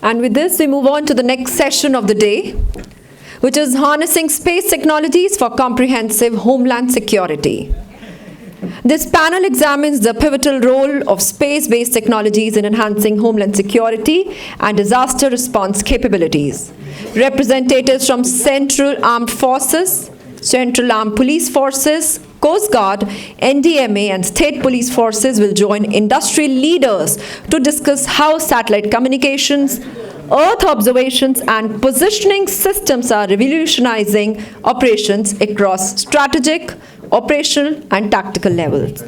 And with this, we move on to the next session of the day, which is Harnessing Space Technologies for Comprehensive Homeland Security. This panel examines the pivotal role of space-based technologies in enhancing homeland security and disaster response capabilities. Representatives from Central Armed Forces, Central Armed Police Forces, Coast Guard, NDMA and state police forces will join industry leaders to discuss how satellite communications, Earth observations and positioning systems are revolutionizing operations across strategic, operational and tactical levels.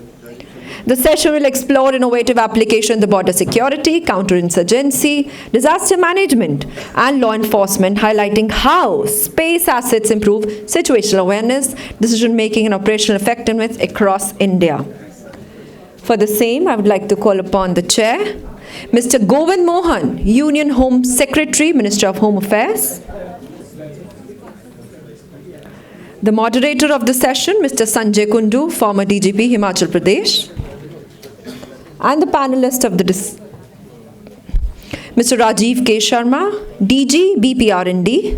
The session will explore innovative applications in border security, counter-insurgency, disaster management, and law enforcement, highlighting how space assets improve situational awareness, decision-making, and operational effectiveness across India. For the same, I would like to call upon the Chair, Mr. Govind Mohan, Union Home Secretary, Minister of Home Affairs. The moderator of the session, Mr. Sanjay Kundu, former DGP Himachal Pradesh. And the panelist of the Mr. Rajeev K Sharma, DG, BPR&D.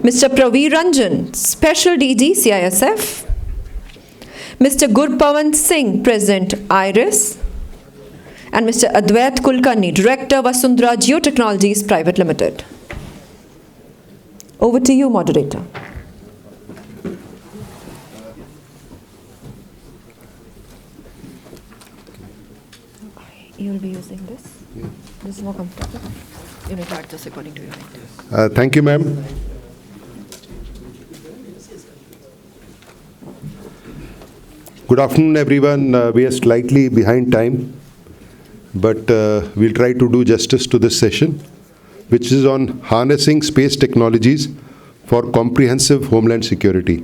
Mr. Praveer Ranjan, Special DG, CISF. Mr. Gurpawan Singh, President, IRIS. And Mr. Advait Kulkarni, Director, Vasundharaa Geotechnologies Private Limited. Over to you, moderator. You will be using this? Yeah. This is more comfortable. You need to adjust according to your height. Thank you, ma'am. Good afternoon, everyone. We are slightly behind time, but we'll try to do justice to this session, which is on harnessing space technologies for comprehensive homeland security.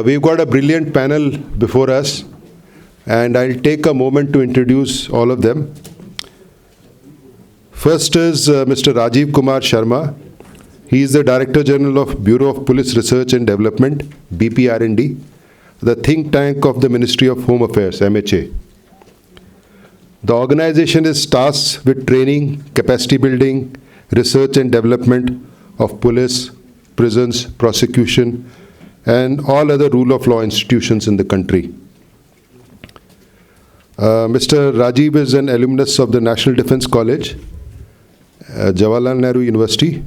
We've got a brilliant panel before us, and I'll take a moment to introduce all of them. First is Mr. Rajeev Kumar Sharma. He is the Director General of Bureau of Police Research and Development, BPR&D, the think tank of the Ministry of Home Affairs, MHA. The organization is tasked with training, capacity building, research and development of police, prisons, prosecution, and all other rule of law institutions in the country. Mr. Rajeev is an alumnus of the National Defense College, Jawaharlal Nehru University,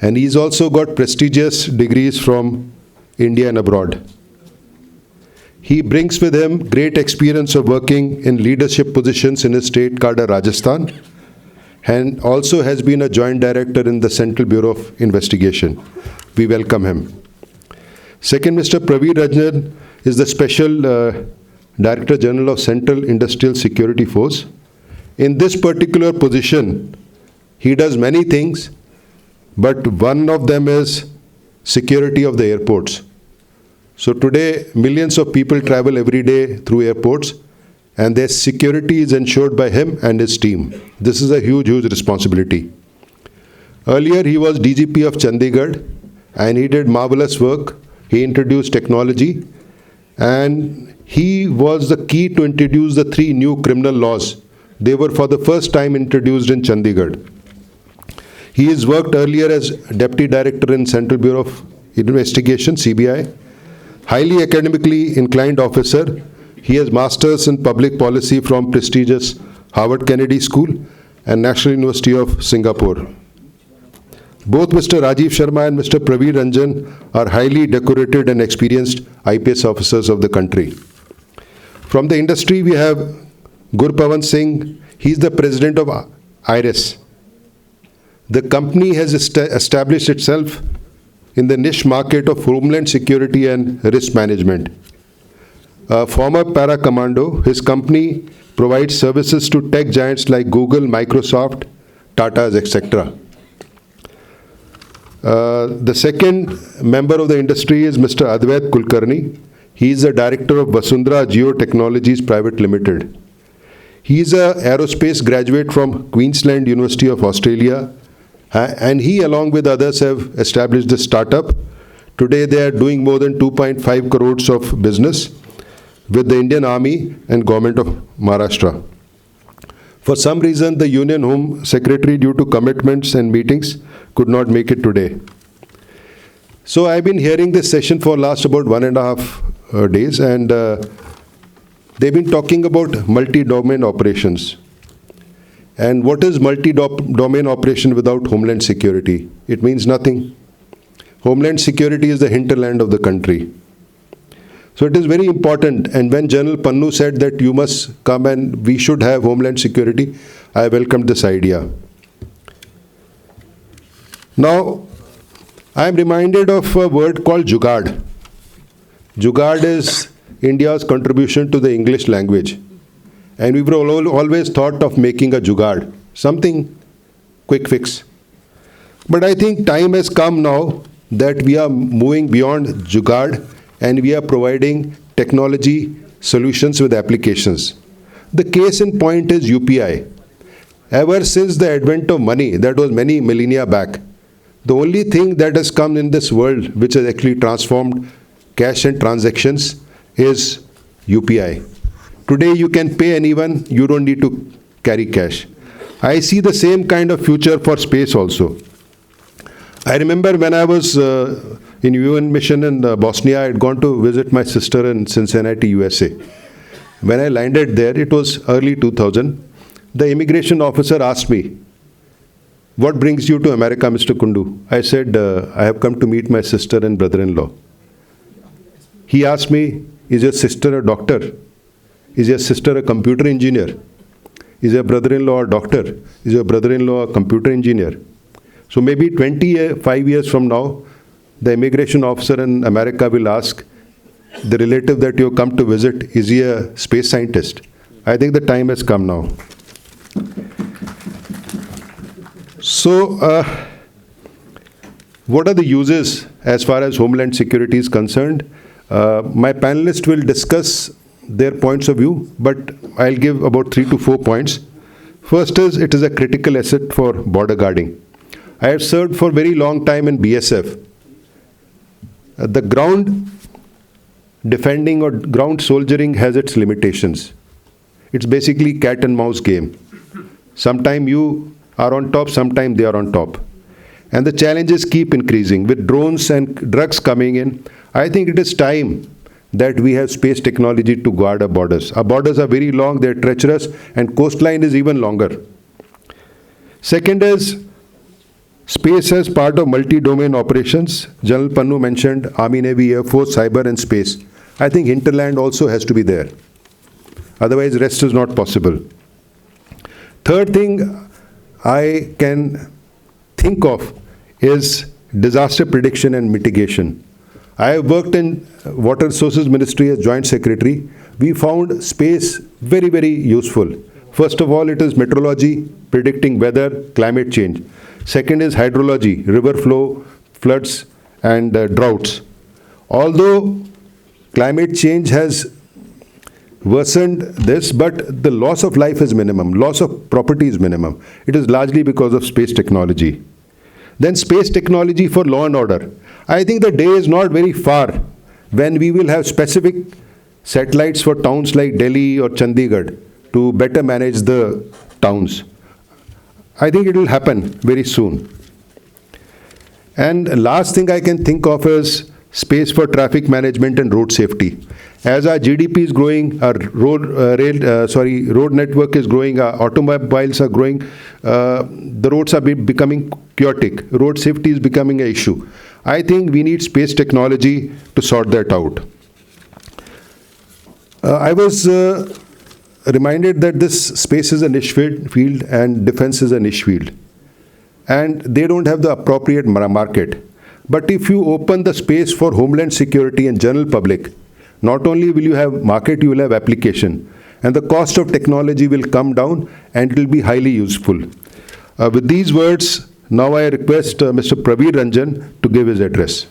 and he's also got prestigious degrees from India and abroad. He brings with him great experience of working in leadership positions in his state, Kada, Rajasthan, and also has been a joint director in the Central Bureau of Investigation. We welcome him. Second, Mr. Praveer Ranjan is the Special Director General of Central Industrial Security Force. In this particular position, he does many things, but one of them is security of the airports. So today, millions of people travel every day through airports, and their security is ensured by him and his team. This is a huge, huge responsibility. Earlier, he was DGP of Chandigarh, and he did marvelous work. He introduced technology, and he was the key to introduce the 3 new criminal laws. They were for the first time introduced in Chandigarh. He has worked earlier as Deputy Director in Central Bureau of Investigation, CBI. Highly academically inclined officer. He has Masters in Public Policy from prestigious Harvard Kennedy School and National University of Singapore. Both Mr. Rajeev Sharma and Mr. Praveer Ranjan are highly decorated and experienced IPS officers of the country. From the industry, we have Gurpawan Singh. He's the president of IRIS. The company has established itself in the niche market of homeland security and risk management. A former para-commando, his company provides services to tech giants like Google, Microsoft, Tata's, etc. The second member of the industry is Mr. Advait Kulkarni. He is the director of Vasundharaa Geotechnologies Private Limited. He is an aerospace graduate from Queensland University of Australia, and he, along with others, have established a startup. Today, they are doing more than 2.5 crores of business with the Indian Army and Government of Maharashtra. For some reason, the Union Home Secretary, due to commitments and meetings, could not make it today. So I've been hearing this session for last about 1.5 days, and they've been talking about multi-domain operations. And what is multi-domain operation without Homeland Security? It means nothing. Homeland Security is the hinterland of the country. So it is very important. And when General Pannu said that you must come and we should have Homeland Security, I welcomed this idea. Now, I am reminded of a word called Jugaad. Jugaad is India's contribution to the English language. And we were always thought of making a Jugaad, something quick fix. But I think time has come now that we are moving beyond Jugaad and we are providing technology solutions with applications. The case in point is UPI. Ever since the advent of money, that was many millennia back, the only thing that has come in this world which has actually transformed cash and transactions is UPI. Today you can pay anyone, you don't need to carry cash. I see the same kind of future for space also. I remember when I was in UN mission in Bosnia, I had gone to visit my sister in Cincinnati, USA. When I landed there, it was early 2000, the immigration officer asked me, "What brings you to America, Mr. Kundu?" I said, "I have come to meet my sister and brother-in-law." He asked me, "Is your sister a doctor? Is your sister a computer engineer? Is your brother-in-law a doctor? Is your brother-in-law a computer engineer?" So maybe 25 years from now, the immigration officer in America will ask the relative that you come to visit, is he a space scientist? I think the time has come now. So, what are the uses as far as Homeland Security is concerned? My panelists will discuss their points of view, but I'll give about 3 to 4 points. First is, it is a critical asset for border guarding. I have served for a very long time in BSF. The ground defending or ground soldiering has its limitations. It's basically cat and mouse game. Sometime you are on top, sometime they are on top. And the challenges keep increasing. With drones and drugs coming in, I think it is time that we have space technology to guard our borders. Our borders are very long, they're treacherous, and coastline is even longer. Second is, space as part of multi-domain operations. General Pannu mentioned Army, Navy, Air Force, Cyber and Space. I think hinterland also has to be there. Otherwise, rest is not possible. Third thing I can think of is disaster prediction and mitigation. I have worked in Water Resources Ministry as Joint Secretary. We found space very, very useful. First of all, it is meteorology, predicting weather, climate change. Second is hydrology, river flow, floods, and droughts. Although climate change has worsened this, but the loss of life is minimum, loss of property is minimum. It is largely because of space technology. Then space technology for law and order. I think the day is not very far when we will have specific satellites for towns like Delhi or Chandigarh to better manage the towns. I think it will happen very soon. And last thing I can think of is space for traffic management and road safety. As our GDP is growing, our road network is growing, our automobiles are growing, the roads are becoming chaotic. Road safety is becoming an issue. I think we need space technology to sort that out. I was reminded that this space is a niche field and defense is a niche field. And they don't have the appropriate market. But if you open the space for Homeland Security and general public, not only will you have market, you will have application. And the cost of technology will come down and it will be highly useful. With these words, now I request Mr. Praveer Ranjan to give his address.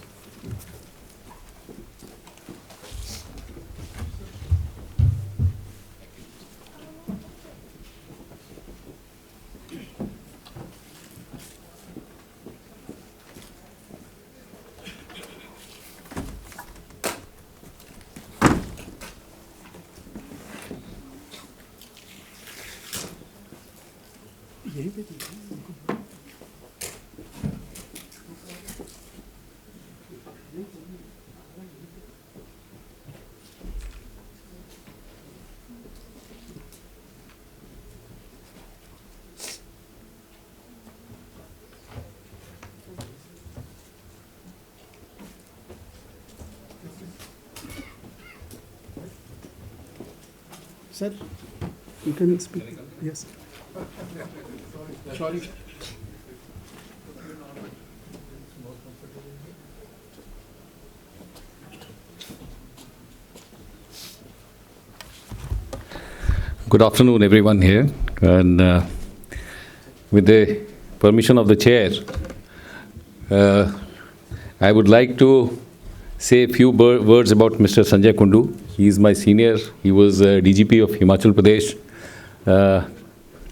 Sir, you can speak. Yes. Sorry. Good afternoon, everyone here. And with the permission of the chair, I would like to say a few words about Mr. Sanjay Kundu. He is my senior. He was DGP of Himachal Pradesh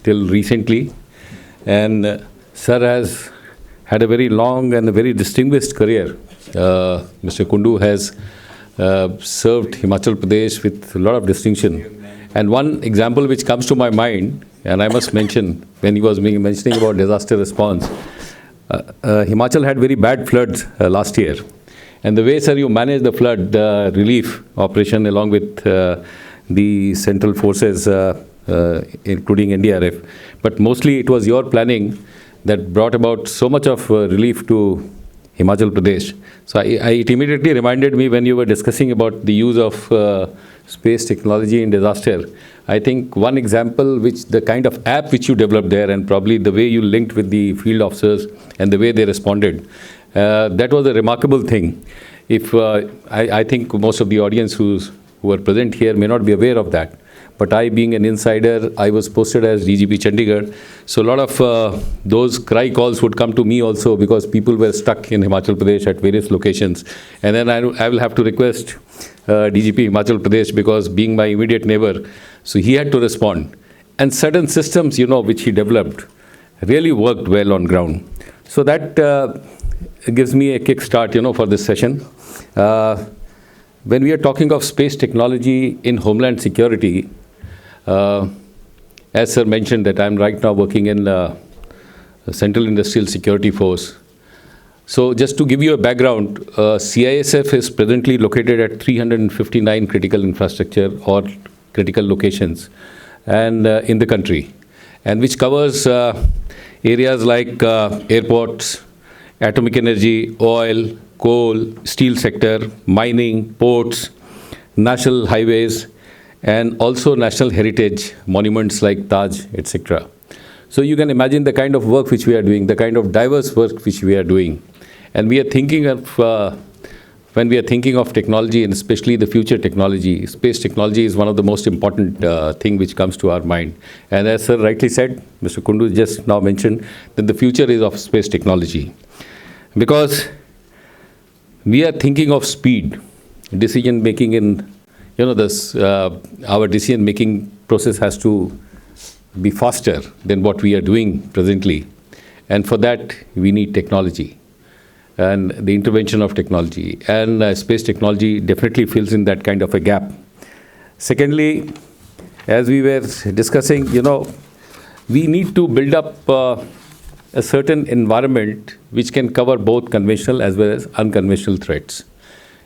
till recently. And Sir has had a very long and a very distinguished career. Mr. Kundu has served Himachal Pradesh with a lot of distinction. And one example which comes to my mind, and I must mention, when he was mentioning about disaster response, Himachal had very bad floods last year. And the way, sir, you managed the flood relief operation along with the central forces, including NDRF, but mostly it was your planning that brought about so much of relief to Himachal Pradesh. So it immediately reminded me when you were discussing about the use of space technology in disaster. I think one example, which the kind of app which you developed there, and probably the way you linked with the field officers and the way they responded, that was a remarkable thing. If I think most of the audience who are present here may not be aware of that. But I, being an insider, I was posted as DGP Chandigarh. So a lot of those cry calls would come to me also, because people were stuck in Himachal Pradesh at various locations. And then I will have to request DGP Himachal Pradesh, because being my immediate neighbor, so he had to respond. And certain systems, which he developed really worked well on ground. So that gives me a kickstart, for this session. When we are talking of space technology in homeland security, as Sir mentioned, that I'm right now working in Central Industrial Security Force. So just to give you a background, CISF is presently located at 359 critical infrastructure or critical locations and in the country, and which covers areas like airports, atomic energy, oil, coal, steel sector, mining, ports, national highways, and also national heritage monuments like Taj, etc. So you can imagine the kind of work which we are doing, the kind of diverse work which we are doing. And we are thinking of, when we are thinking of technology, and especially the future technology, space technology is one of the most important thing which comes to our mind. And as Sir rightly said, Mr. Kundu just now mentioned, that the future is of space technology. Because we are thinking of speed, decision making in, this, our decision making process has to be faster than what we are doing presently. And for that, we need technology and the intervention of technology. And space technology definitely fills in that kind of a gap. Secondly, as we were discussing, we need to build up a certain environment which can cover both conventional as well as unconventional threats.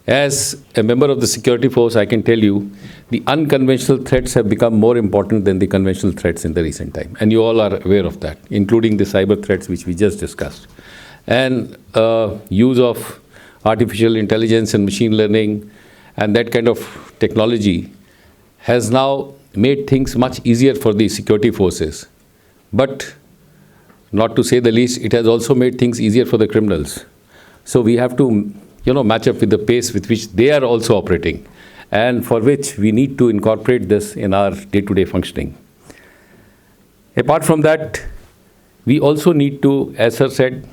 As a member of the security force, I can tell you, the unconventional threats have become more important than the conventional threats in the recent time. And you all are aware of that, including the cyber threats which we just discussed. And use of artificial intelligence and machine learning and that kind of technology has now made things much easier for the security forces. But not to say the least, it has also made things easier for the criminals. So we have to, match up with the pace with which they are also operating, and for which we need to incorporate this in our day-to-day functioning. Apart from that, we also need to, as Sir said,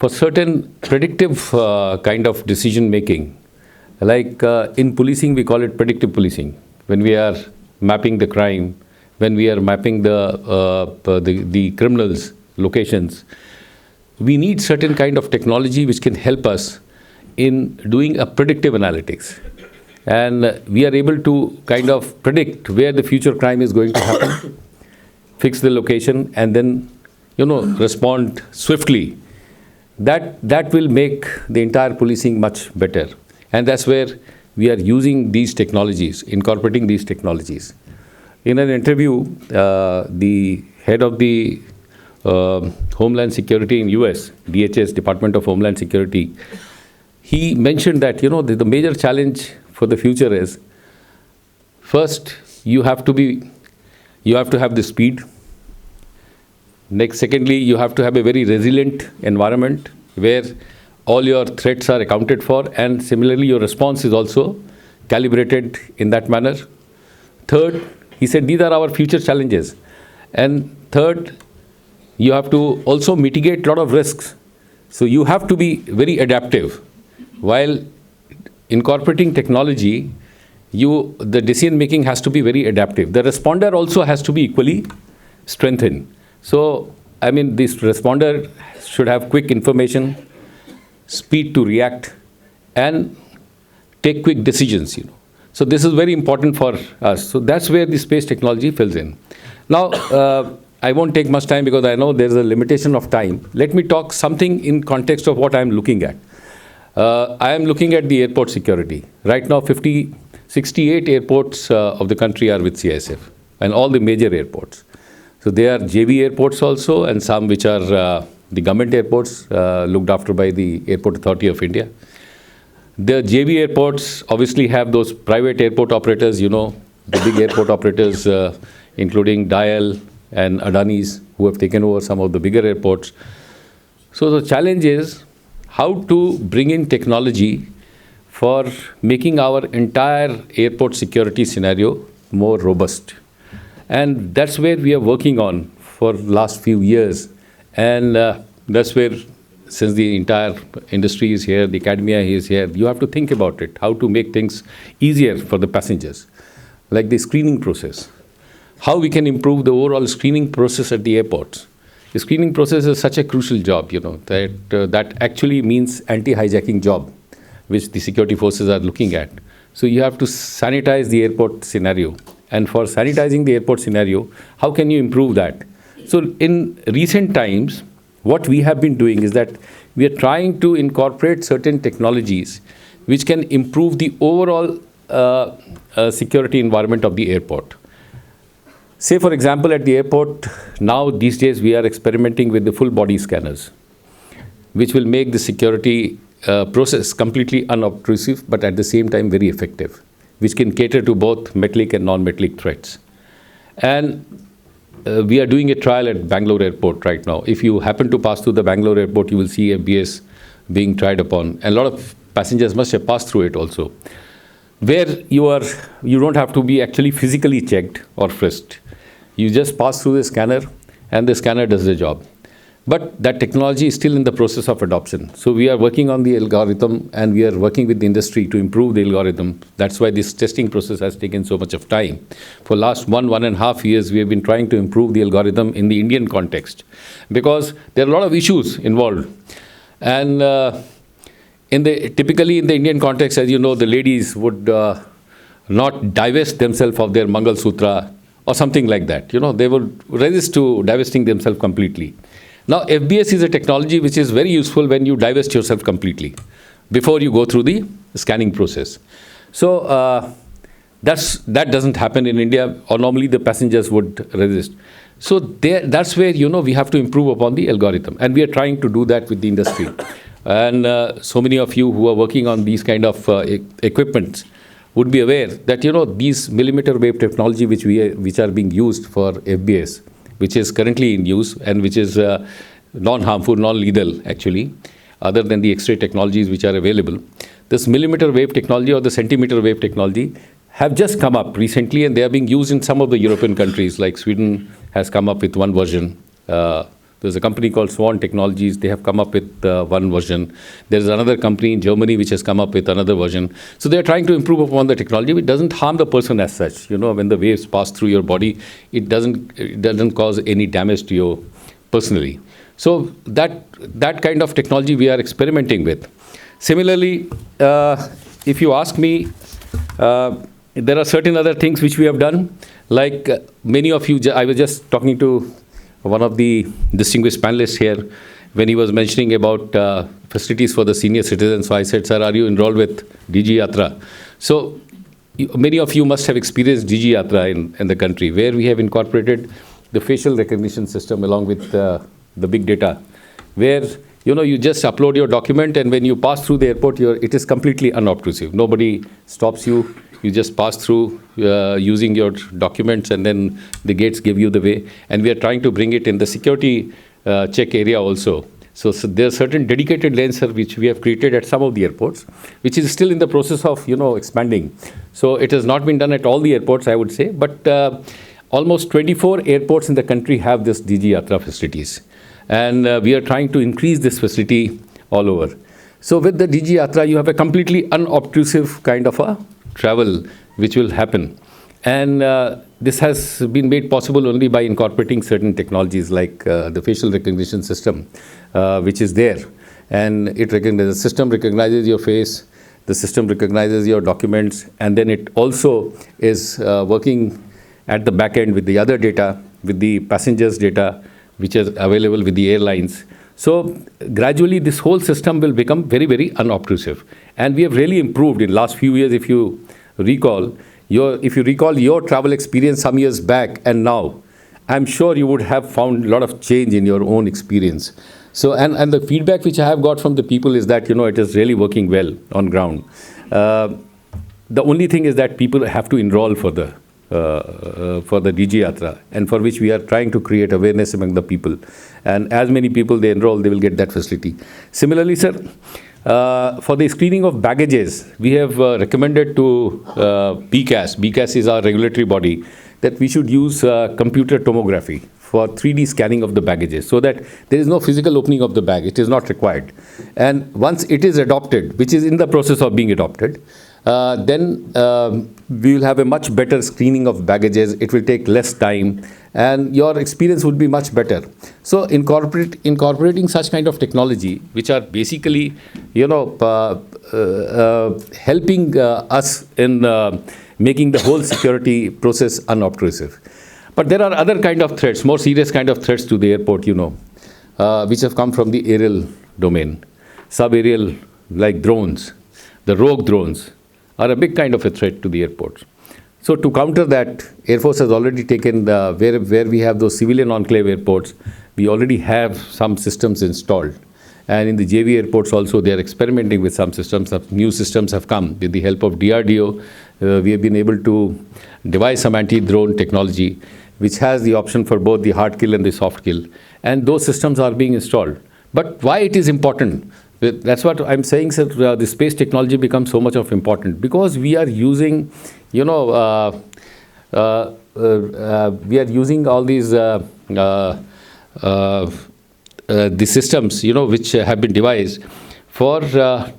for certain predictive kind of decision making, like in policing, we call it predictive policing. When we are mapping the crime, when we are mapping the criminals' locations, we need certain kind of technology which can help us in doing a predictive analytics. And we are able to kind of predict where the future crime is going to happen, fix the location, and then, respond swiftly. That will make the entire policing much better. And that's where we are using these technologies, incorporating these technologies. In an interview, the head of the Homeland Security in US, DHS, Department of Homeland Security, he mentioned that, the major challenge for the future is, first, you have to have the speed. Next, secondly, you have to have a very resilient environment where all your threats are accounted for, and similarly, your response is also calibrated in that manner. Third, he said, these are our future challenges. And third, you have to also mitigate a lot of risks. So you have to be very adaptive. While incorporating technology, the decision making has to be very adaptive. The responder also has to be equally strengthened. So, this responder should have quick information, speed to react, and take quick decisions, So this is very important for us. So that's where the space technology fills in. Now, I won't take much time because I know there's a limitation of time. Let me talk something in context of what I'm looking at. I am looking at the airport security. Right now, 68 airports of the country are with CISF, and all the major airports. So they are JV airports also, and some which are the government airports looked after by the Airport Authority of India. The JV airports obviously have those private airport operators, the big airport operators, including Dial and Adani's, who have taken over some of the bigger airports. So the challenge is how to bring in technology for making our entire airport security scenario more robust. And that's where we are working on for the last few years. And that's where, since the entire industry is here, the academia is here, you have to think about it, how to make things easier for the passengers, like the screening process. How we can improve the overall screening process at the airports. The screening process is such a crucial job, that actually means anti-hijacking job, which the security forces are looking at. So you have to sanitize the airport scenario. And for sanitizing the airport scenario, how can you improve that? So in recent times, what we have been doing is that we are trying to incorporate certain technologies which can improve the overall security environment of the airport. Say, for example, at the airport, now these days we are experimenting with the full body scanners, which will make the security process completely unobtrusive, but at the same time very effective, which can cater to both metallic and non-metallic threats. And we are doing a trial at Bangalore Airport right now. If you happen to pass through the Bangalore Airport, you will see FBS being tried upon. And a lot of passengers must have passed through it also, where you don't have to be actually physically checked or frisked. You just pass through the scanner, and the scanner does the job. But that technology is still in the process of adoption. So we are working on the algorithm, and we are working with the industry to improve the algorithm. That's why this testing process has taken so much of time. For last 1.5 years, we have been trying to improve the algorithm in the Indian context, because there are a lot of issues involved. And typically in the Indian context, as you know, the ladies would not divest themselves of their Mangal Sutra or something like that. They would resist to divesting themselves completely. Now, FBS is a technology which is very useful when you divest yourself completely before you go through the scanning process. So that doesn't happen in India, or normally the passengers would resist. So that's where, we have to improve upon the algorithm. And we are trying to do that with the industry. And so many of you who are working on these kind of equipments would be aware that, these millimeter wave technology which are being used for FBS, which is currently in use and which is non-harmful, non-lethal actually, other than the X-ray technologies which are available. This millimeter wave technology or the centimeter wave technology have just come up recently, and they are being used in some of the European countries, like Sweden has come up with one version. There's a company called Swan Technologies. They have come up with one version. There's another company in Germany which has come up with another version. So they're trying to improve upon the technology. It doesn't harm the person as such. When the waves pass through your body, it doesn't cause any damage to you personally. So that kind of technology we are experimenting with. Similarly, if you ask me, there are certain other things which we have done. Like many of you, I was just talking to one of the distinguished panelists here when he was mentioning about facilities for the senior citizens. So I said, sir, are you enrolled with DG Yatra? So many of you must have experienced DG Yatra in the country, where we have incorporated the facial recognition system along with the big data, where you just upload your document, and when you pass through the airport, it is completely unobtrusive. Nobody stops you. You just pass through using your documents, and then the gates give you the way. And we are trying to bring it in the security check area also. So there are certain dedicated lanes which we have created at some of the airports, which is still in the process of expanding. So it has not been done at all the airports, I would say, but almost 24 airports in the country have this DG Yatra facilities. And we are trying to increase this facility all over. So with the DG Yatra, you have a completely unobtrusive kind of a travel which will happen. And this has been made possible only by incorporating certain technologies like the facial recognition system, which is there. And the system recognizes your face, the system recognizes your documents, and then it also is working at the back end with the other data, with the passengers' data, which is available with the airlines. So gradually this whole system will become very, very unobtrusive. And we have really improved in last few years. If you recall your travel experience some years back and now, I'm sure you would have found a lot of change in your own experience. So, and the feedback which I have got from the people is that, it is really working well on ground. The only thing is that people have to enroll for the DG Yatra, and for which we are trying to create awareness among the people. And as many people they enroll, they will get that facility. Similarly, sir, for the screening of baggages, we have recommended to BCAS. BCAS is our regulatory body, that we should use computer tomography for 3D scanning of the baggages, so that there is no physical opening of the bag. It is not required. And once it is adopted, which is in the process of being adopted, then we will have a much better screening of baggages. It will take less time, and your experience would be much better. So incorporating such kind of technology, which are basically, helping us in making the whole security process unobtrusive. But there are other kind of threats, more serious kind of threats to the airport, which have come from the aerial domain. Sub-aerial, like drones, the rogue drones, are a big kind of a threat to the airports. So to counter that, Air Force has already taken where we have those civilian enclave airports, we already have some systems installed. And in the JV airports also, they are experimenting with some systems. New systems have come with the help of DRDO. We have been able to devise some anti-drone technology, which has the option for both the hard kill and the soft kill. And those systems are being installed. But why it is important? That's what I'm saying, sir. The space technology becomes so much of important because we are using, we are using all these the systems, which have been devised for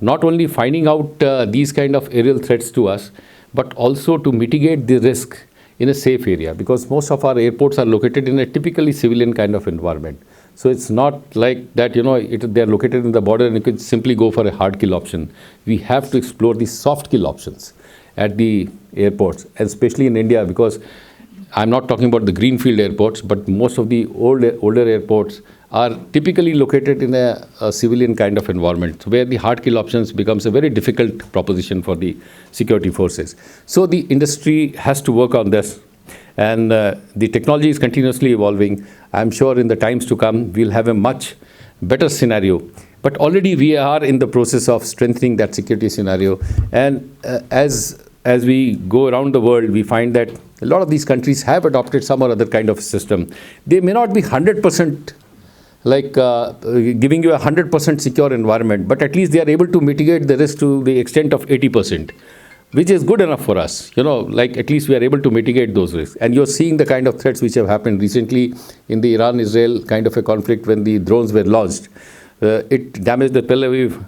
not only finding out these kind of aerial threats to us, but also to mitigate the risk in a safe area, because most of our airports are located in a typically civilian kind of environment. So it's not like that, they are located in the border and you could simply go for a hard kill option. We have to explore the soft kill options at the airports, especially in India, because I'm not talking about the greenfield airports, but most of the older airports are typically located in a civilian kind of environment, where the hard kill options becomes a very difficult proposition for the security forces. So the industry has to work on this, and the technology is continuously evolving. I'm sure in the times to come, we'll have a much better scenario. But already we are in the process of strengthening that security scenario. And as we go around the world, we find that a lot of these countries have adopted some or other kind of system. They may not be 100% like giving you a 100% secure environment, but at least they are able to mitigate the risk to the extent of 80%, which is good enough for us. Like at least we are able to mitigate those risks. And you're seeing the kind of threats which have happened recently in the Iran-Israel kind of a conflict when the drones were launched. It damaged the Tel Aviv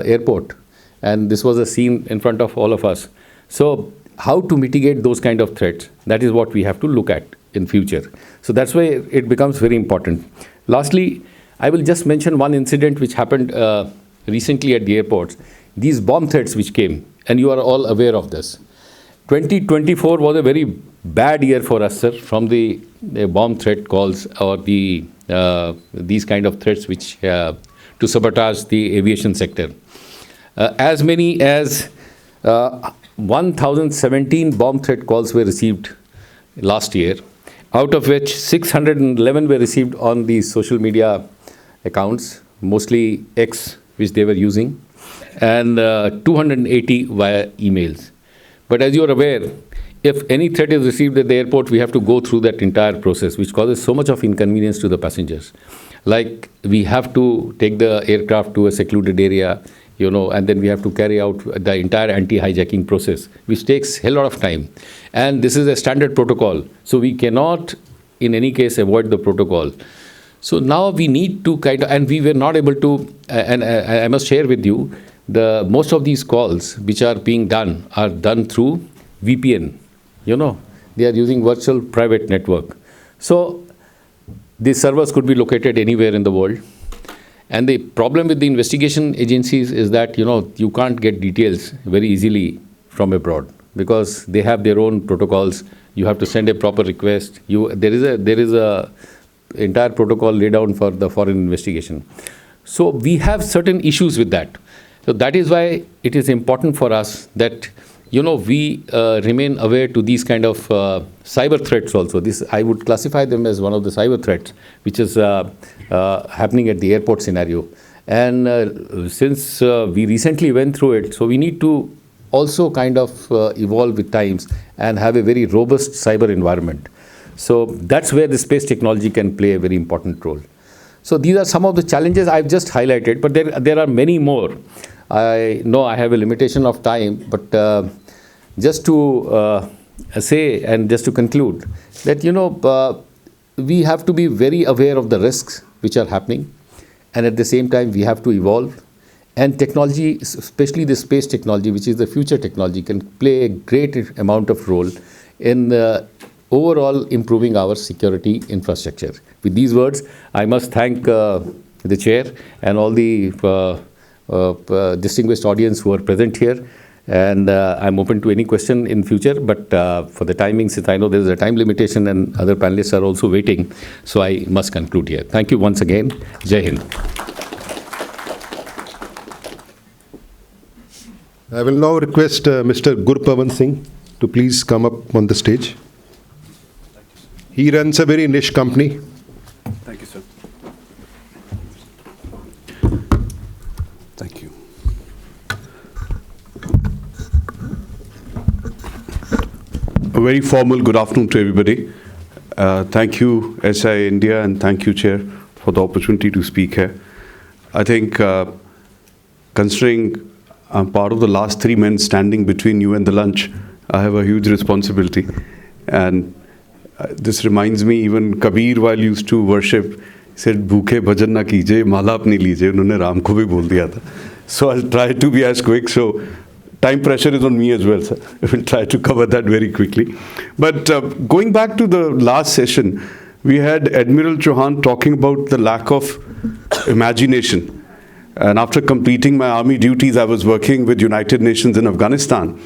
airport. And this was a scene in front of all of us. So how to mitigate those kind of threats, that is what we have to look at in future. So that's why it becomes very important. Lastly, I will just mention one incident which happened recently at the airports. These bomb threats which came, and you are all aware of this. 2024 was a very bad year for us, sir, from the bomb threat calls or these kind of threats which to sabotage the aviation sector. As many as 1,017 bomb threat calls were received last year, out of which 611 were received on the social media accounts, mostly X, which they were using, and 280 via emails. But as you are aware, if any threat is received at the airport, we have to go through that entire process, which causes so much of inconvenience to the passengers. Like, we have to take the aircraft to a secluded area, and then we have to carry out the entire anti-hijacking process, which takes a hell lot of time. And this is a standard protocol, so we cannot, in any case, avoid the protocol. So now we need to and we were not able to, and I must share with you, most of these calls which are being done are done through VPN. They are using virtual private network. So these servers could be located anywhere in the world. And the problem with the investigation agencies is that, you can't get details very easily from abroad because they have their own protocols. You have to send a proper request. There is a entire protocol laid down for the foreign investigation. So we have certain issues with that. So that is why it is important for us that we remain aware to these kind of cyber threats also. I would classify them as one of the cyber threats, which is happening at the airport scenario. And since we recently went through it, so we need to also evolve with times and have a very robust cyber environment. So that's where the space technology can play a very important role. So these are some of the challenges I've just highlighted, but there are many more. I know I have a limitation of time, but just to say and just to conclude that, we have to be very aware of the risks which are happening, and at the same time we have to evolve. And technology, especially the space technology, which is the future technology, can play a great amount of role in overall improving our security infrastructure. With these words, I must thank the chair and all the distinguished audience who are present here. And I'm open to any question in future, but for the timing, since I know there is a time limitation and other panelists are also waiting, so I must conclude here. Thank you once again. Jai Hind. I will now request Mr. Gurpawan Singh to please come up on the stage. He runs a very niche company. Thank you, sir. Thank you. A very formal good afternoon to everybody. Thank you, SIA-INDIA, and thank you, Chair, for the opportunity to speak here. I think, considering I'm part of the last 3 men standing between you and the lunch, I have a huge responsibility. And this reminds me, even Kabir, while used to worship, said, "Bhukhe bhajan na kije, mala apni lije." Unhone Ram ko bhi bol diya tha. So I'll try to be as quick. So time pressure is on me as well, sir. I will try to cover that very quickly. But going back to the last session, we had Admiral Chauhan talking about the lack of imagination. And after completing my army duties, I was working with United Nations in Afghanistan.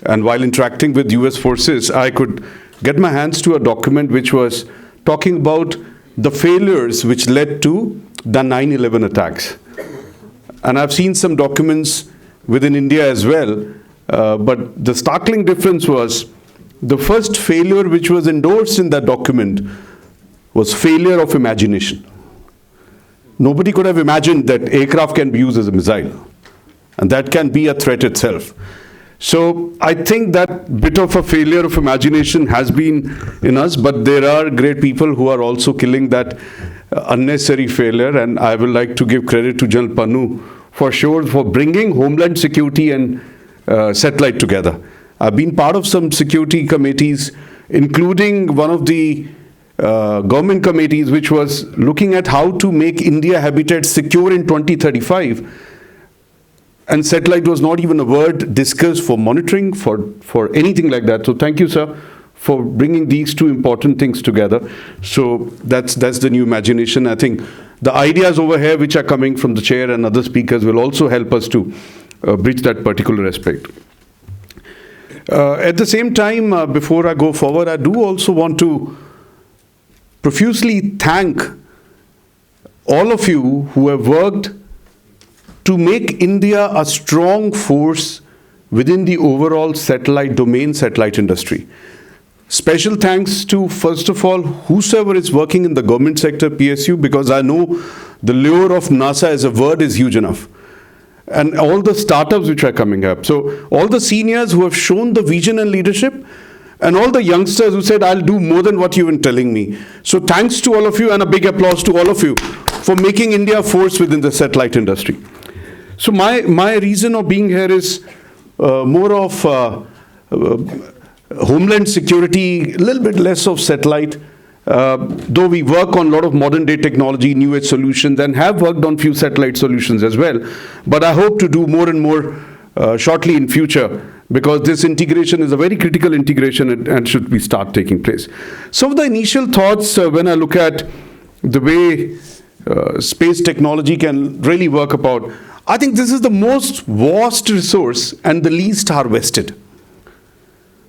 And while interacting with US forces, I could get my hands to a document which was talking about the failures which led to the 9/11 attacks. And I've seen some documents within India as well, but the startling difference was the first failure which was endorsed in that document was failure of imagination. Nobody could have imagined that aircraft can be used as a missile, and that can be a threat itself. So I think that bit of a failure of imagination has been in us, but there are great people who are also killing that unnecessary failure, and I would like to give credit to General Pannu for sure for bringing Homeland Security and satellite together. I've been part of some security committees, including one of the government committees which was looking at how to make India habitat secure in 2035. And satellite was not even a word discussed for monitoring, for anything like that. So thank you, sir, for bringing these two important things together. So that's the new imagination. I think the ideas over here which are coming from the chair and other speakers will also help us to bridge that particular aspect. At the same time, before I go forward, I do also want to profusely thank all of you who have worked to make India a strong force within the overall satellite domain, satellite industry. Special thanks to, first of all, whosoever is working in the government sector, PSU, because I know the lure of NASA as a word is huge enough. And all the startups which are coming up. So all the seniors who have shown the vision and leadership, and all the youngsters who said, I'll do more than what you've been telling me. So thanks to all of you, and a big applause to all of you for making India a force within the satellite industry. So my reason of being here is more of homeland security, a little bit less of satellite. Though we work on a lot of modern day technology, new age solutions, and have worked on few satellite solutions as well. But I hope to do more and more shortly in future, because this integration is a very critical integration and should be start taking place. Some of the initial thoughts when I look at the way space technology can really work about, I think this is the most vast resource and the least harvested.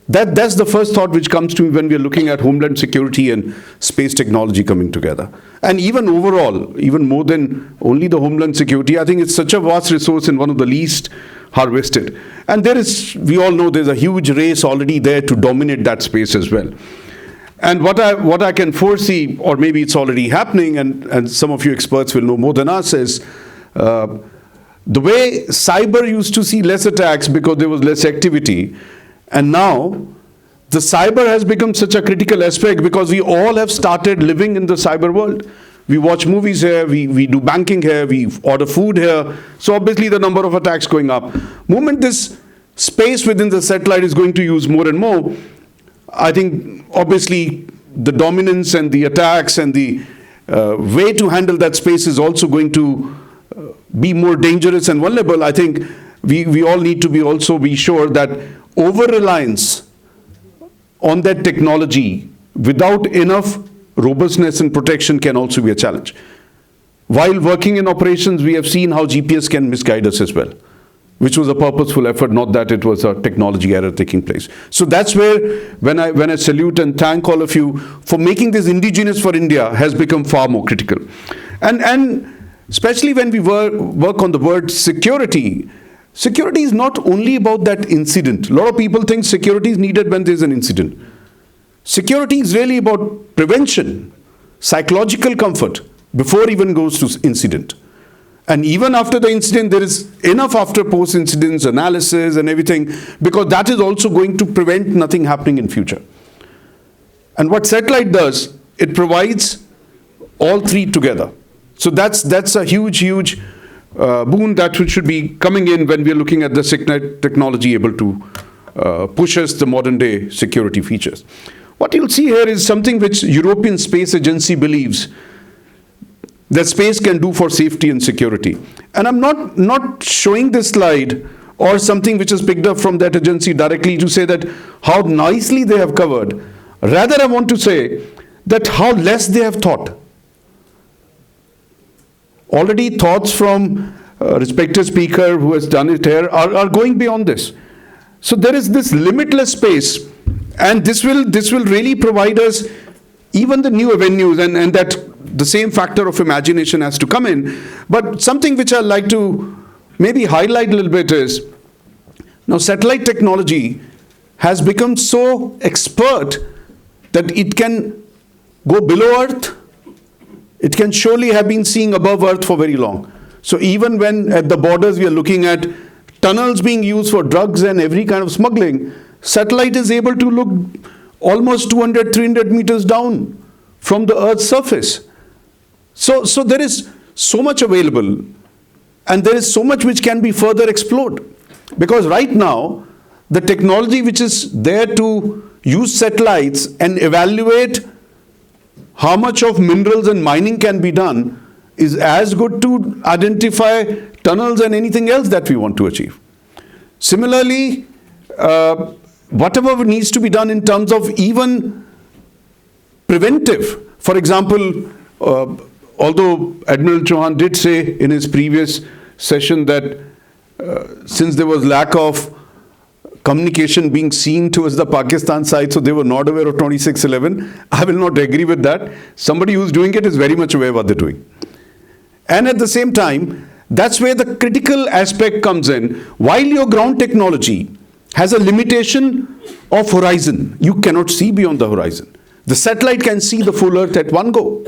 That's the first thought which comes to me when we are looking at homeland security and space technology coming together. And even overall, even more than only the homeland security, I think it's such a vast resource and one of the least harvested. And there is, we all know there's a huge race already there to dominate that space as well. And what I can foresee, or maybe it's already happening, and some of you experts will know more than us, is the way cyber used to see less attacks because there was less activity. And now, the cyber has become such a critical aspect because we all have started living in the cyber world. We watch movies here, we do banking here, we order food here. So obviously the number of attacks going up. Moment this space within the satellite is going to use more and more, I think obviously the dominance and the attacks and the way to handle that space is also going to be more dangerous and vulnerable. I think we all need to be sure that over-reliance on that technology without enough robustness and protection can also be a challenge. While working in operations, we have seen how GPS can misguide us as well, which was a purposeful effort, not that it was a technology error taking place. So that's where, when I salute and thank all of you for making this indigenous for India, has become far more critical. And especially when we work on the word security, security is not only about that incident. A lot of people think security is needed when there's an incident. Security is really about prevention, psychological comfort, before even goes to incident. And even after the incident, there is enough after post-incidents analysis and everything, because that is also going to prevent nothing happening in future. And what satellite does, it provides all three together. So that's a huge boon that should be coming in when we are looking at the technology able to push us the modern day security features. What you'll see here is something which European Space Agency believes that space can do for safety and security. And I'm not showing this slide or something which is picked up from that agency directly to say that how nicely they have covered. Rather, I want to say that how less they have thought. Already thoughts from respected speaker who has done it here are going beyond this. So there is this limitless space, and this will really provide us even the new avenues, and that the same factor of imagination has to come in. But something which I'd like to maybe highlight a little bit is, now satellite technology has become so expert that it can go below Earth. It can surely have been seeing above Earth for very long. So even when at the borders we are looking at tunnels being used for drugs and every kind of smuggling, satellite is able to look almost 200, 300 meters down from the Earth's surface. So there is so much available, and there is so much which can be further explored. Because right now, the technology which is there to use satellites and evaluate how much of minerals and mining can be done is as good to identify tunnels and anything else that we want to achieve. Similarly, whatever needs to be done in terms of even preventive. For example, although Admiral Chauhan did say in his previous session that since there was lack of communication being seen towards the Pakistan side, so they were not aware of 2611. I will not agree with that. Somebody who's doing it is very much aware what they're doing. And at the same time, that's where the critical aspect comes in. While your ground technology has a limitation of horizon, you cannot see beyond the horizon. The satellite can see the full Earth at one go.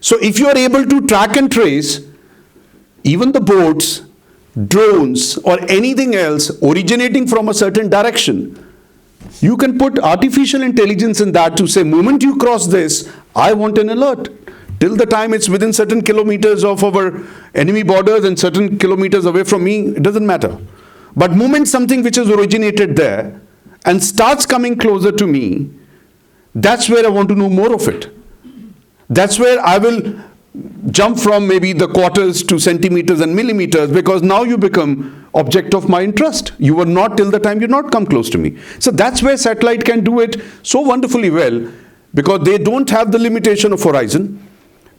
So if you are able to track and trace even the boats, drones, or anything else originating from a certain direction, you can put artificial intelligence in that to say, moment you cross this, I want an alert. Till the time it's within certain kilometers of our enemy borders and certain kilometers away from me, it doesn't matter. But moment something which has originated there and starts coming closer to me, that's where I want to know more of it. That's where I will jump from maybe the quarters to centimeters and millimeters, because now you become object of my interest. You were not till the time you not come close to me. So that's where satellite can do it so wonderfully well, because they don't have the limitation of horizon.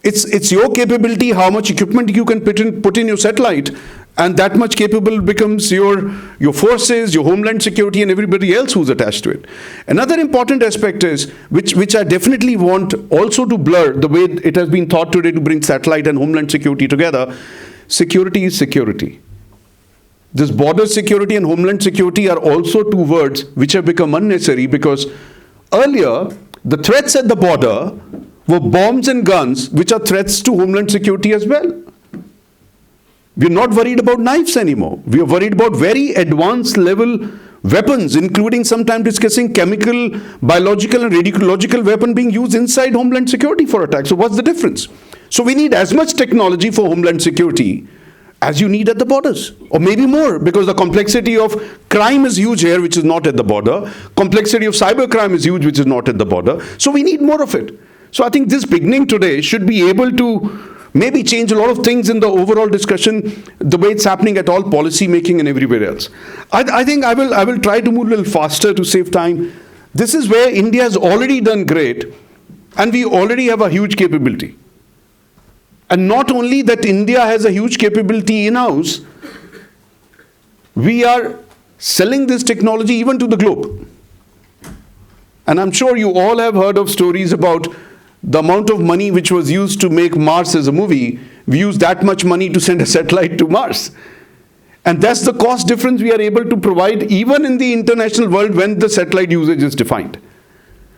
It's your capability, how much equipment you can put in your satellite, and that much capable becomes your forces, your homeland security, and everybody else who's attached to it. Another important aspect is, which I definitely want also to blur the way it has been thought today to bring satellite and homeland security together. Security is security. This border security and homeland security are also two words which have become unnecessary, because earlier the threats at the border were bombs and guns, which are threats to homeland security as well. We're not worried about knives anymore. We are worried about very advanced level weapons, including sometimes discussing chemical, biological, and radiological weapon being used inside homeland security for attacks. So what's the difference? So we need as much technology for homeland security as you need at the borders, or maybe more, because the complexity of crime is huge here, which is not at the border. Complexity of cybercrime is huge, which is not at the border. So we need more of it. So I think this beginning today should be able to maybe change a lot of things in the overall discussion, the way it's happening at all policy making and everywhere else. I think I will try to move a little faster to save time. This is where India has already done great, and we already have a huge capability. And not only that India has a huge capability in-house, we are selling this technology even to the globe. And I'm sure you all have heard of stories about the amount of money which was used to make Mars as a movie. We use that much money to send a satellite to Mars. And that's the cost difference we are able to provide even in the international world when the satellite usage is defined.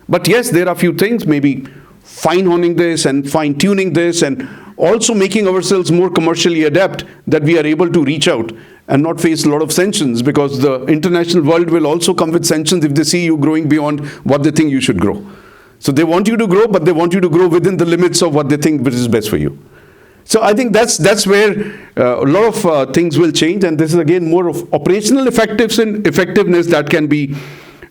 But yes, there are a few things, maybe fine-honing this and fine-tuning this, and also making ourselves more commercially adept, that we are able to reach out and not face a lot of sanctions, because the international world will also come with sanctions if they see you growing beyond what they think you should grow. So they want you to grow, but they want you to grow within the limits of what they think which is best for you. So I think that's where a lot of things will change, and this is again more of operational effectiveness that can be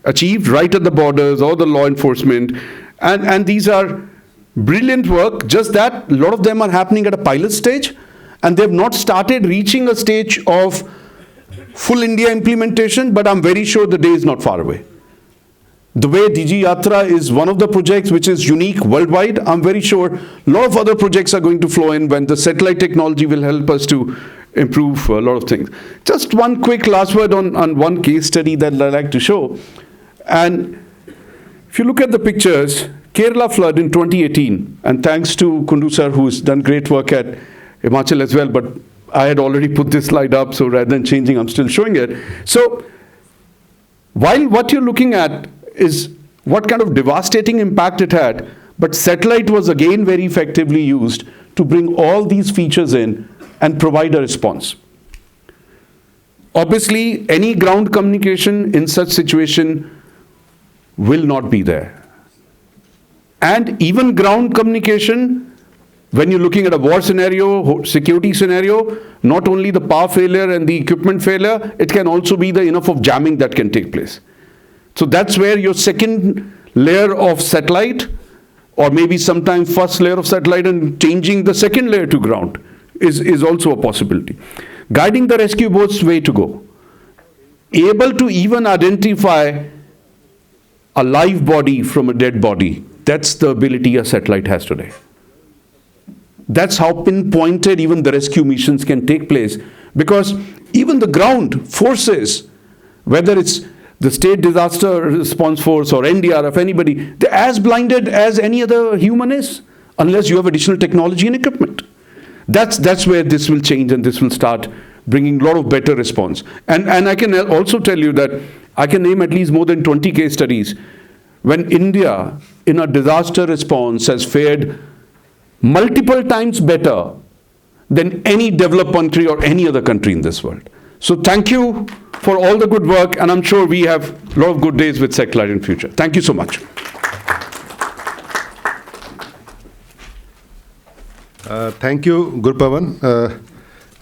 achieved right at the borders or the law enforcement. And these are brilliant work, just that a lot of them are happening at a pilot stage, and they've not started reaching a stage of full India implementation, but I'm very sure the day is not far away. The way DG Yatra is one of the projects which is unique worldwide, I'm very sure a lot of other projects are going to flow in when the satellite technology will help us to improve a lot of things. Just one quick last word on one case study that I'd like to show. And if you look at the pictures, Kerala flood in 2018, and thanks to Kundu sir, who's done great work at Himachal as well, but I had already put this slide up, so rather than changing, I'm still showing it. So while what you're looking at is what kind of devastating impact it had, but satellite was again very effectively used to bring all these features in and provide a response. Obviously, any ground communication in such situation will not be there. And even ground communication, when you're looking at a war scenario, security scenario, not only the power failure and the equipment failure, it can also be the enough of jamming that can take place. So that's where your second layer of satellite, or maybe sometimes first layer of satellite and changing the second layer to ground is also a possibility. Guiding the rescue boats way to go. Able to even identify a live body from a dead body. That's the ability a satellite has today. That's how pinpointed even the rescue missions can take place. Because even the ground forces, whether it's the State Disaster Response Force or NDRF, anybody, they're as blinded as any other human is, unless you have additional technology and equipment. That's where this will change, and this will start bringing a lot of better response. And I can also tell you that I can name at least more than 20 case studies when India, in a disaster response, has fared multiple times better than any developed country or any other country in this world. So thank you for all the good work, and I'm sure we have a lot of good days with Satellite in future. Thank you so much. Thank you, Gurpawan.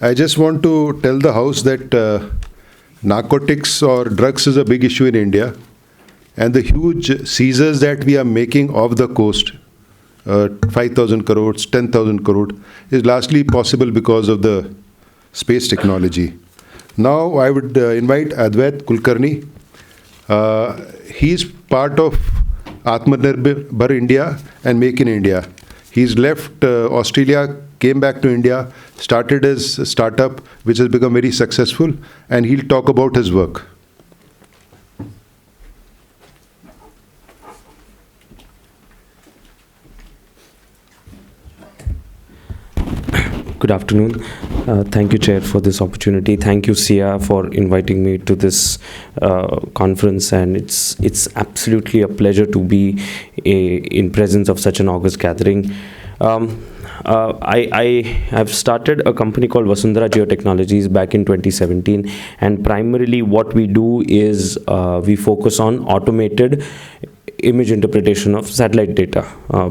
I just want to tell the House that narcotics or drugs is a big issue in India, and the huge seizures that we are making off the coast, 5,000 crores, 10,000 crore, is largely possible because of the space technology. Now I would invite Advait Kulkarni. He's part of Atmanirbhar India and Make in India. He's left Australia, came back to India, started his startup, which has become very successful, and he'll talk about his work. Good afternoon. Thank you, Chair, for this opportunity. Thank you, SIA, for inviting me to this conference, and it's absolutely a pleasure to be in presence of such an august gathering. I have started a company called Vasundharaa Geotechnologies back in 2017, and primarily what we do is we focus on automated image interpretation of satellite data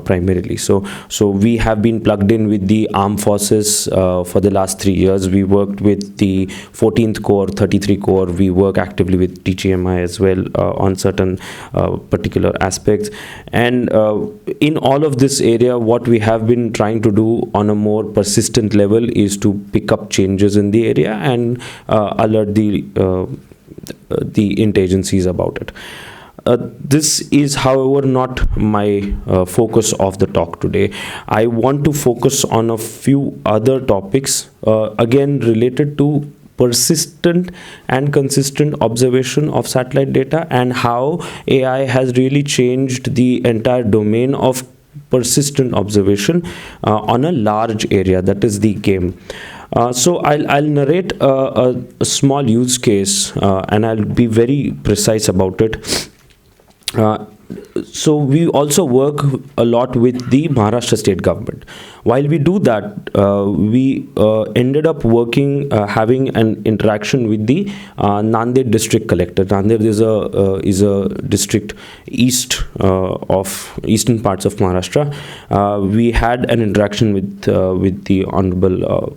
primarily. So we have been plugged in with the armed forces for the last 3 years. We worked with the 14th Corps, 33 Corps. We work actively with DGMI as well on certain particular aspects. And in all of this area, what we have been trying to do on a more persistent level is to pick up changes in the area and alert the inter-agencies about it. This is, however, not my focus of the talk today. I want to focus on a few other topics, again related to persistent and consistent observation of satellite data and how AI has really changed the entire domain of persistent observation on a large area, that is the game. So I'll narrate a small use case and I'll be very precise about it. So we also work a lot with the Maharashtra state government. While we do that, we ended up working, having an interaction with the Nanded district collector. Nanded is a district east of eastern parts of Maharashtra. We had an interaction with the honorable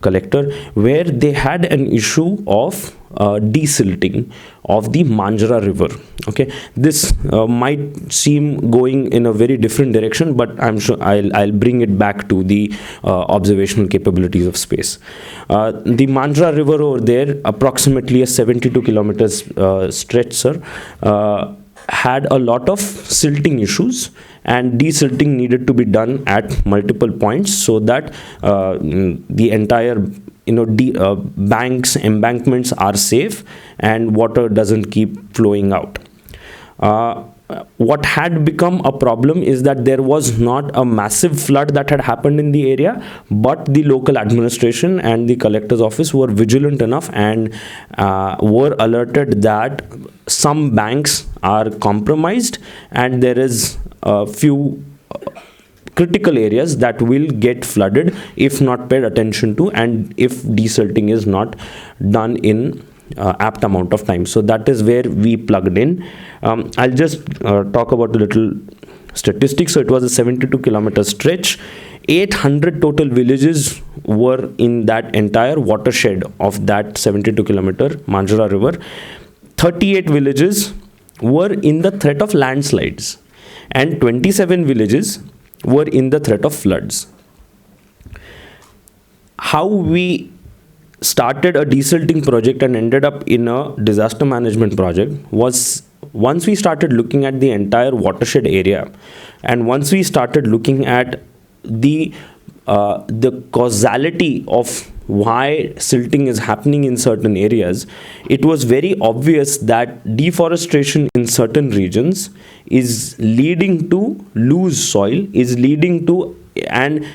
collector, where they had an issue of desilting of the Manjra river. Okay, this might seem going in a very different direction, but I'm sure I'll bring it back to the observational capabilities of space. The Manjra river over there, approximately a 72 kilometers stretch, sir, had a lot of silting issues, and desilting needed to be done at multiple points so that the entire banks, embankments are safe and water doesn't keep flowing out. What had become a problem is that there was not a massive flood that had happened in the area, but the local administration and the collector's office were vigilant enough and were alerted that some banks are compromised and there is a few critical areas that will get flooded if not paid attention to and if desilting is not done in apt amount of time. So that is where we plugged in. I'll just talk about a little statistics. So it was a 72 kilometer stretch. 800 total villages were in that entire watershed of that 72 kilometer Manjra river. 38 villages were in the threat of landslides and 27 villages were in the threat of floods. How we started a desilting project and ended up in a disaster management project was, once we started looking at the entire watershed area and once we started looking at the causality of why silting is happening in certain areas, it was very obvious that deforestation in certain regions is leading to loose soil, is leading to and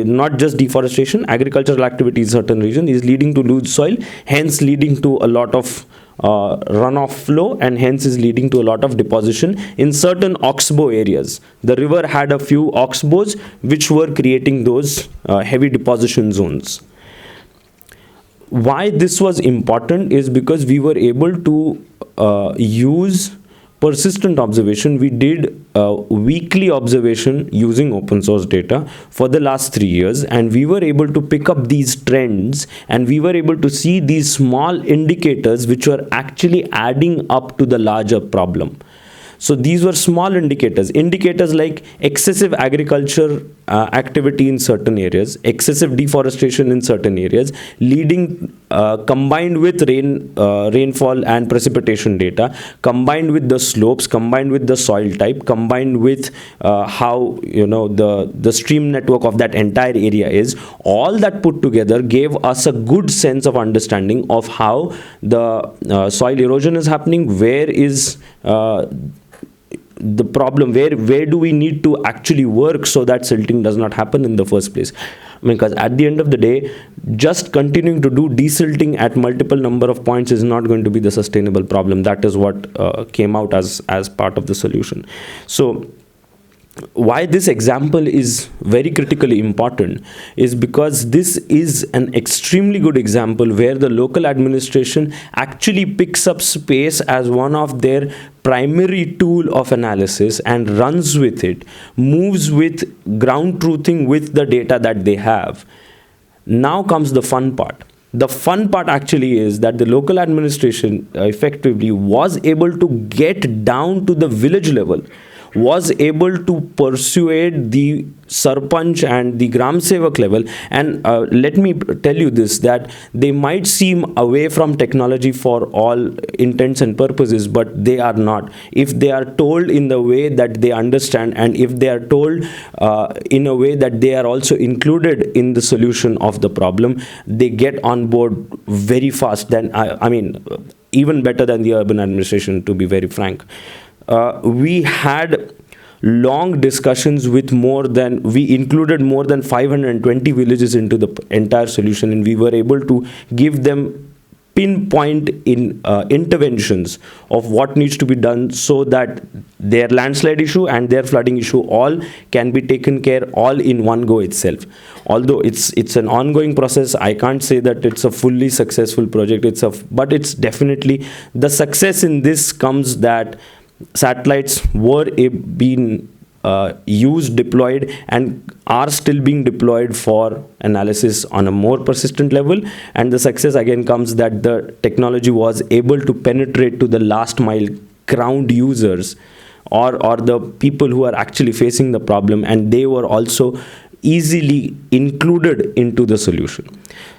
not just deforestation, agricultural activity in certain region is leading to loose soil, hence leading to a lot of runoff flow, and hence is leading to a lot of deposition in certain oxbow areas. The river had a few oxbows which were creating those heavy deposition zones. Why this was important is because we were able to use persistent observation. We did weekly observation using open source data for the last 3 years, and we were able to pick up these trends, and we were able to see these small indicators which were actually adding up to the larger problem. So these were small indicators like excessive agriculture activity in certain areas, excessive deforestation in certain areas, leading combined with rainfall and precipitation data, combined with the slopes, combined with the soil type, combined with how the stream network of that entire area is. All that put together gave us a good sense of understanding of how the soil erosion is happening, where is the problem, where do we need to actually work so that silting does not happen in the first place. Because at the end of the day, just continuing to do desilting at multiple number of points is not going to be the sustainable problem. That is what came out as part of the solution. So why this example is very critically important is because this is an extremely good example where the local administration actually picks up space as one of their primary tool of analysis and runs with it, moves with ground truthing with the data that they have. Now comes the fun part. The fun part actually is that the local administration effectively was able to get down to the village level, was able to persuade the sarpanch and the gram sevak level. And let me tell you this, that they might seem away from technology for all intents and purposes, but they are not. If they are told in the way that they understand, and if they are told in a way that they are also included in the solution of the problem, they get on board very fast. Then I mean, even better than the urban administration, to be very frank. We had long discussions with we included more than 520 villages into the entire solution, and we were able to give them pinpoint interventions of what needs to be done so that their landslide issue and their flooding issue all can be taken care all in one go itself. Although it's an ongoing process, I can't say that it's a fully successful project. But it's definitely the success in this comes that satellites were being deployed, and are still being deployed for analysis on a more persistent level. And the success again comes that the technology was able to penetrate to the last mile ground users, or the people who are actually facing the problem, and they were also easily included into the solution.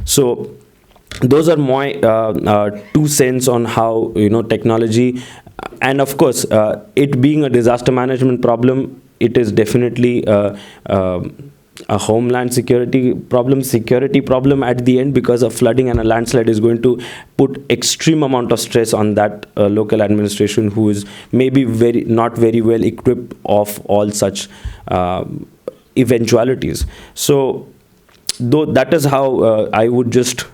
So those are my 2 cents on how technology. And of course, it being a disaster management problem, it is definitely a homeland security problem at the end, because a flooding and a landslide is going to put extreme amount of stress on that local administration, who is maybe not very well equipped of all such eventualities. So though that is how I would just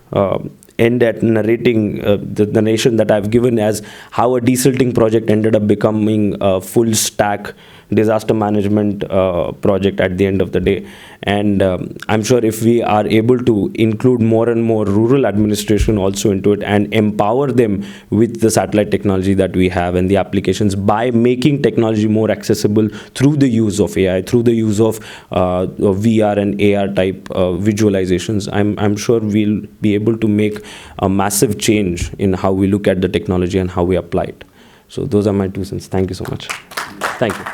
end at narrating the nation that I've given as how a desilting project ended up becoming a full stack disaster management project at the end of the day. And I'm sure if we are able to include more and more rural administration also into it, and empower them with the satellite technology that we have and the applications, by making technology more accessible through the use of AI, through the use of VR and AR type visualizations, I'm sure we'll be able to make a massive change in how we look at the technology and how we apply it. So those are my 2 cents. Thank you so much. Thank you.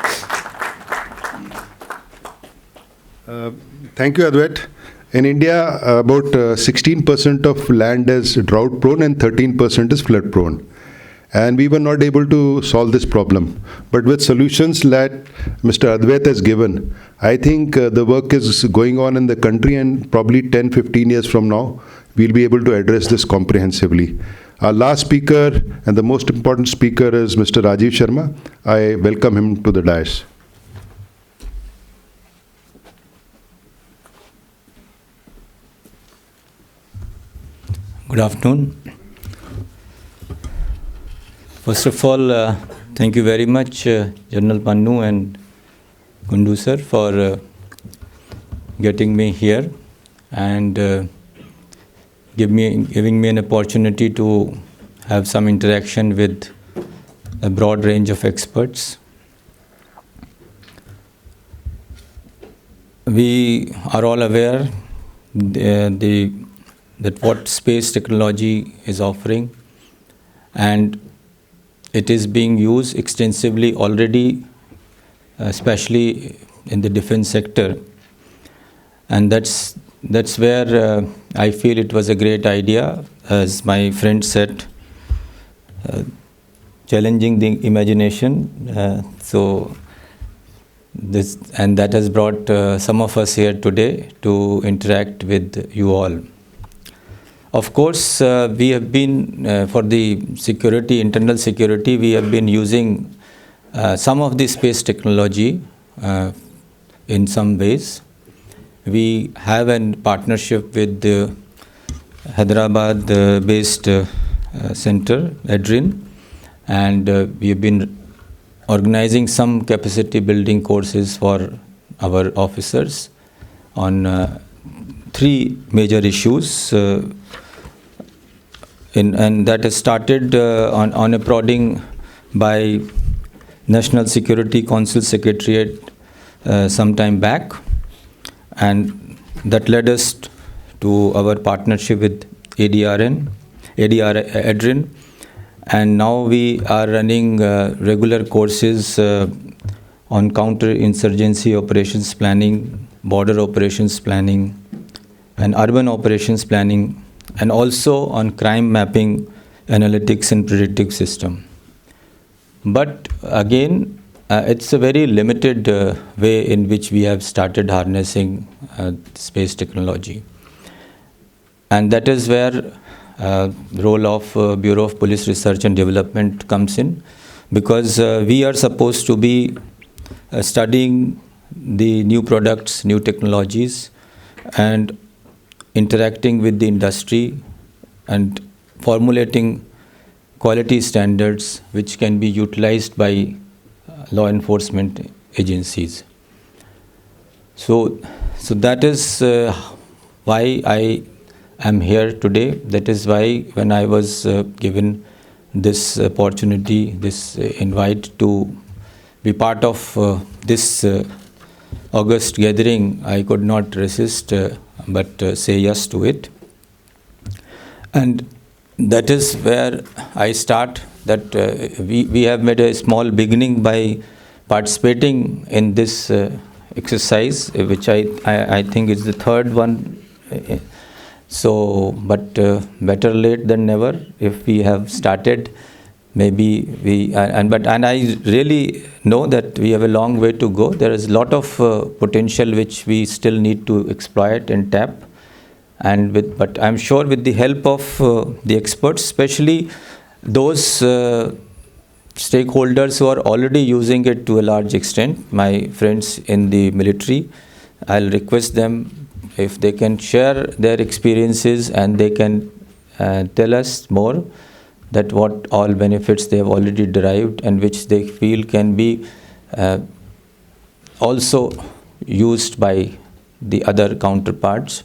Thank you, Advait. In India, about 16% of land is drought prone and 13% is flood prone. And we were not able to solve this problem. But with solutions that Mr. Advait has given, I think the work is going on in the country, and probably 10-15 years from now, we'll be able to address this comprehensively. Our last speaker and the most important speaker is Mr. Rajeev Sharma. I welcome him to the dais. Good afternoon. First of all, thank you very much, General Pannu and Kundu sir, for getting me here and giving me an opportunity to have some interaction with a broad range of experts. We are all aware that what space technology is offering, and it is being used extensively already, especially in the defense sector. And that's where I feel it was a great idea, as my friend said, challenging the imagination. And that has brought some of us here today to interact with you all. Of course, we have been, for the security, internal security, we have been using some of the space technology in some ways. We have a partnership with the Hyderabad-based center, ADRIN, and we have been organizing some capacity building courses for our officers on 3 major issues. And that has started on a prodding by National Security Council Secretariat some time back, and that led us to our partnership with ADRN, ADRIN, and now we are running regular courses on counter-insurgency operations planning, border operations planning, and urban operations planning, and also on crime mapping, analytics and predictive system. But again, it's a very limited way in which we have started harnessing space technology. And that is where the role of Bureau of Police Research and Development comes in, because we are supposed to be studying the new products, new technologies, and interacting with the industry and formulating quality standards which can be utilized by law enforcement agencies. So that is why I am here today. That is why when I was given this opportunity, this invite to be part of this August gathering, I could not resist but say yes to it. And that is where I start, that we have made a small beginning by participating in this exercise, which I think is the 3rd one. But better late than never. If we have started, maybe and I really know that we have a long way to go. There is a lot of potential which we still need to exploit and tap. But I'm sure with the help of the experts, especially those stakeholders who are already using it to a large extent, my friends in the military, I'll request them if they can share their experiences and they can tell us more that what all benefits they have already derived and which they feel can be also used by the other counterparts.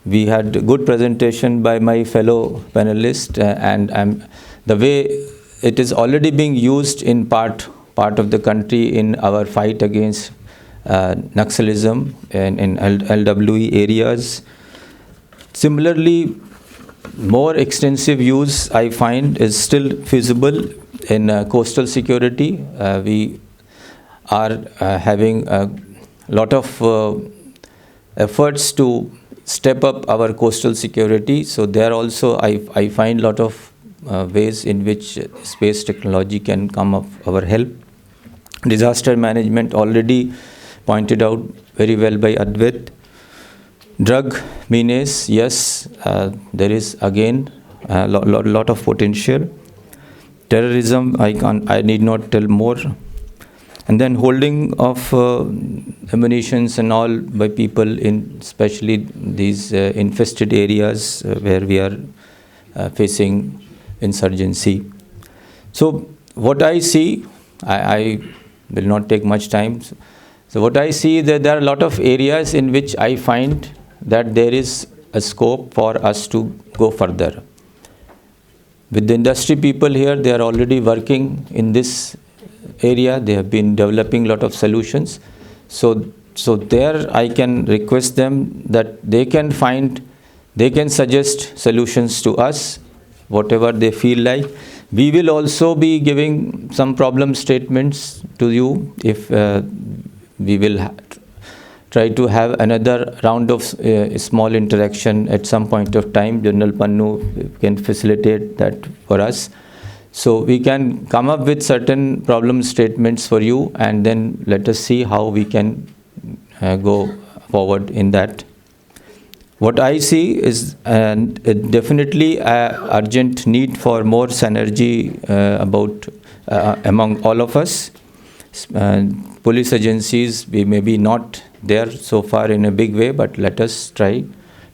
We had a good presentation by my fellow panelists, and the way it is already being used in part of the country in our fight against Naxalism and in LWE areas. Similarly, more extensive use I find is still feasible in coastal security. We are having a lot of efforts to step up our coastal security. So there also I find a lot of ways in which space technology can come of our help. Disaster management already pointed out very well by Advait. Drug menace, yes, there is again a lot of potential. Terrorism, I need not tell more. And then holding of ammunitions and all by people in especially these infested areas where we are facing insurgency. So what I see, I will not take much time. So what I see is that there are a lot of areas in which I find that there is a scope for us to go further. With the industry people here, they are already working in this area. They have been developing a lot of solutions. So there I can request them that they can suggest solutions to us, whatever they feel like. We will also be giving some problem statements to you if we will try to have another round of small interaction at some point of time. General Pannu can facilitate that for us. So we can come up with certain problem statements for you, and then let us see how we can go forward in that. What I see is definitely an urgent need for more synergy among all of us. Police agencies, we may be not there so far in a big way, but let us try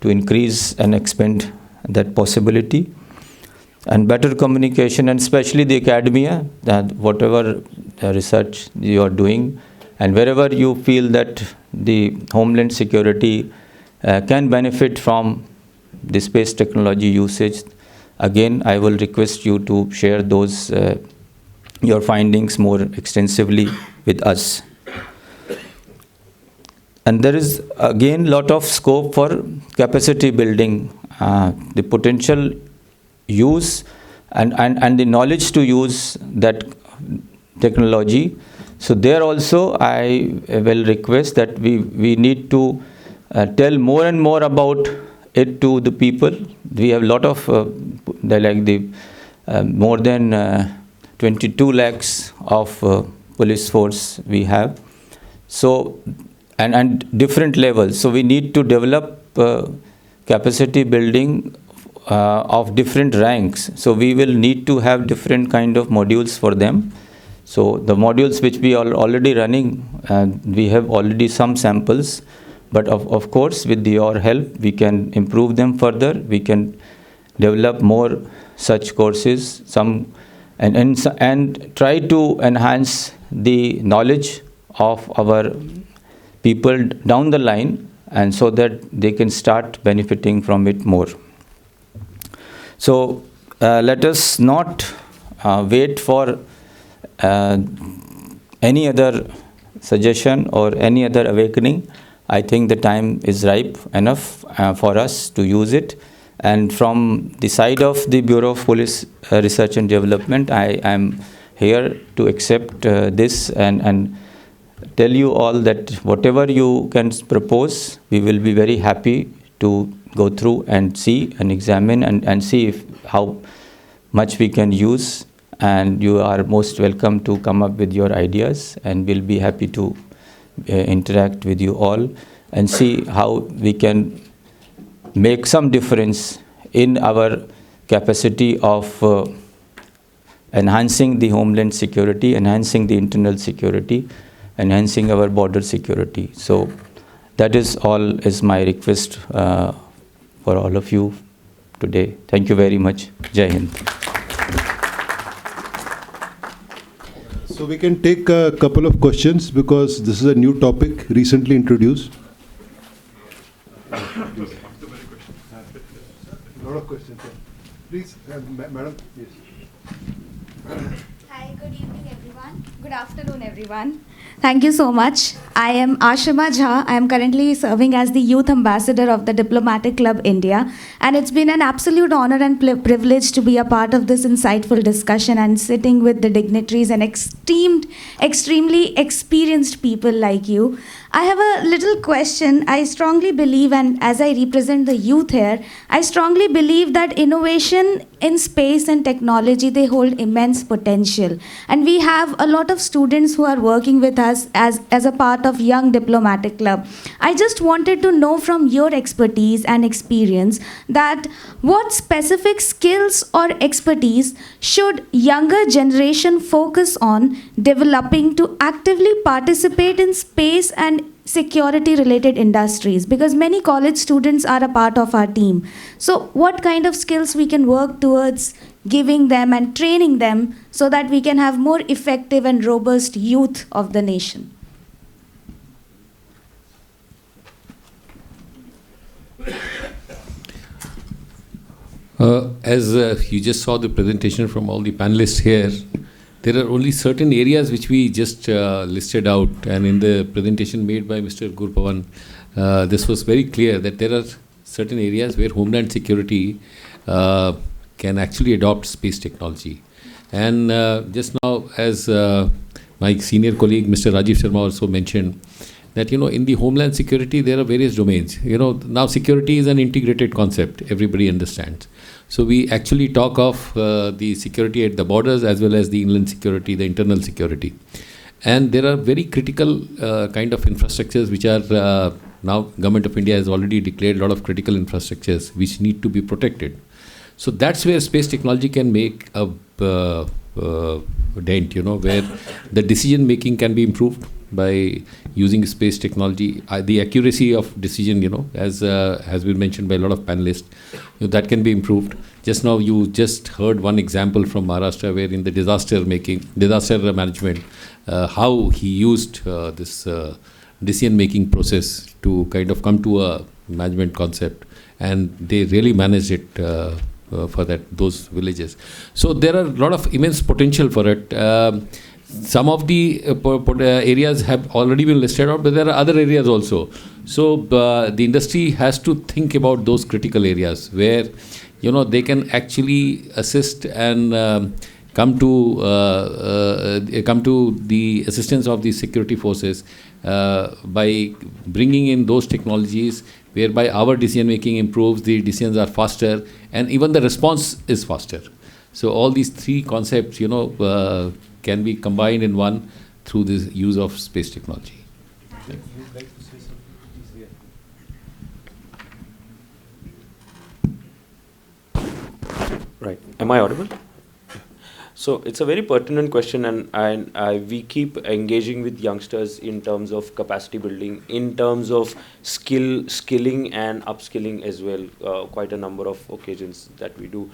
to increase and expand that possibility. And better communication, and especially the academia, that whatever research you are doing, and wherever you feel that the Homeland Security can benefit from the space technology usage, again, I will request you to share those your findings more extensively with us. And there is again lot of scope for capacity building, the potential use and the knowledge to use that technology. So there also I will request that we need to tell more and more about it to the people. We have a lot of more than 22 lakhs of police force we have. So and different levels. So we need to develop capacity building of different ranks. So we will need to have different kind of modules for them. So the modules which we are already running, we have already some samples, but of course with your help we can improve them further. We can develop more such courses, and try to enhance the knowledge of our people down the line, and so that they can start benefiting from it more. So let us not wait for any other suggestion or any other awakening. I think the time is ripe enough for us to use it. And from the side of the Bureau of Police Research and Development, I am here to accept this and tell you all that whatever you can propose, we will be very happy to go through and see and examine and see how much we can use. And you are most welcome to come up with your ideas, and we'll be happy to interact with you all and see how we can make some difference in our capacity of enhancing the homeland security, enhancing the internal security, enhancing our border security. So that is all is my request for all of you today. Thank you very much. Jai Hind. So we can take a couple of questions because this is a new topic recently introduced. A lot of questions. Please, madam. Yes. Hi, good evening everyone. Good afternoon everyone. Thank you so much. I am Ashima Jha. I am currently serving as the Youth Ambassador of the Diplomatic Club India, and it's been an absolute honor and privilege to be a part of this insightful discussion and sitting with the dignitaries and extremely experienced people like you. I have a little question. I strongly believe, and as I represent the youth here, I strongly believe that innovation in space and technology, they hold immense potential. And we have a lot of students who are working with with us as a part of Young Diplomatic Club. I just wanted to know from your expertise and experience that what specific skills or expertise should younger generation focus on developing to actively participate in space and security related industries, because many college students are a part of our team. So what kind of skills we can work towards giving them and training them so that we can have more effective and robust youth of the nation? As you just saw the presentation from all the panelists here, there are only certain areas which we just listed out, and in the presentation made by Mr. Gurpawan, this was very clear that there are certain areas where Homeland Security can actually adopt space technology. And just now, as my senior colleague Mr. Rajeev Sharma also mentioned, that in the Homeland Security there are various domains. Now security is an integrated concept, everybody understands. So we actually talk of the security at the borders as well as the inland security, the internal security. And there are very critical kind of infrastructures which are now Government of India has already declared a lot of critical infrastructures which need to be protected. So that's where space technology can make a dent, where the decision making can be improved by using space technology. The accuracy of decision, as has been mentioned by a lot of panelists, that can be improved. Just now you just heard one example from Maharashtra where in the disaster management, how he used this decision making process to kind of come to a management concept, and they really managed it for those villages. So there are a lot of immense potential for it. Some of the areas have already been listed out, but there are other areas also. So the industry has to think about those critical areas where they can actually assist and come to the assistance of the security forces by bringing in those technologies whereby our decision making improves, the decisions are faster, and even the response is faster. So all these three concepts, can be combined in one through the use of space technology. Right. Am I audible? So it's a very pertinent question, and we keep engaging with youngsters in terms of capacity building, in terms of skilling and upskilling as well, quite a number of occasions that we do.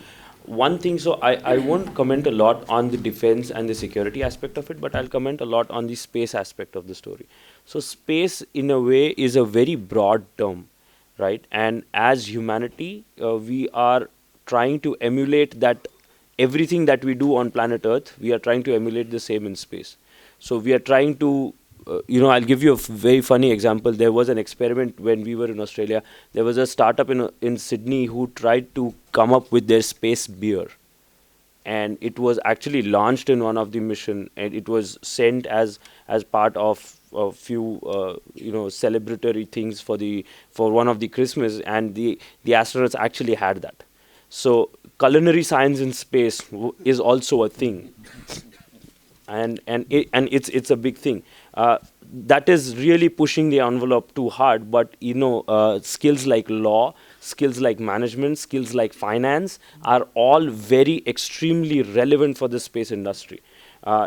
One thing, so I won't comment a lot on the defense and the security aspect of it, but I'll comment a lot on the space aspect of the story. So space, in a way, is a very broad term, right? And as humanity, we are trying to emulate that everything that we do on planet Earth, we are trying to emulate the same in space. So we are trying to, I'll give you a very funny example. There was an experiment when we were in Australia. There was a startup in Sydney who tried to come up with their space beer. And it was actually launched in one of the mission, and it was sent as part of a few celebratory things for one of the Christmas, and the astronauts actually had that. So culinary science in space is also a thing, and it's a big thing. That is really pushing the envelope too hard, but skills like law, skills like management, skills like finance are all very extremely relevant for the space industry.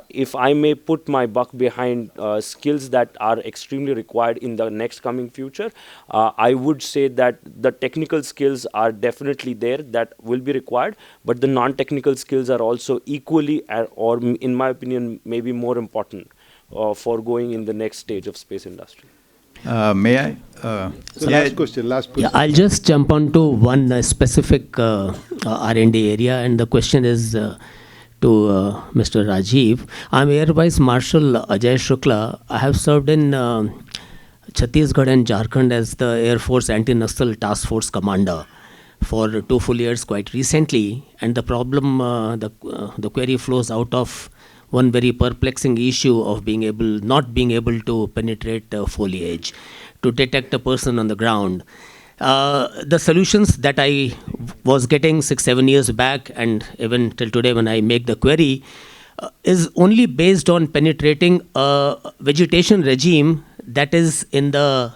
If I may put my buck behind skills that are extremely required in the next coming future, I would say that the technical skills are definitely there that will be required, but the non-technical skills are also equally, or in my opinion, maybe more important for going in the next stage of space industry. May I? Last question. Yeah, I'll just jump on to one specific R&D area, and the question is to Mr. Rajeev. I'm Air Vice Marshal Ajay Shukla. I have served in Chhattisgarh and Jharkhand as the Air Force Anti-Naxal Task Force Commander for 2 full years quite recently. And the problem, the query flows out of one very perplexing issue of not being able to penetrate foliage to detect a person on the ground. The solutions that I was getting 6-7 years back, and even till today when I make the query, is only based on penetrating a vegetation regime that is in the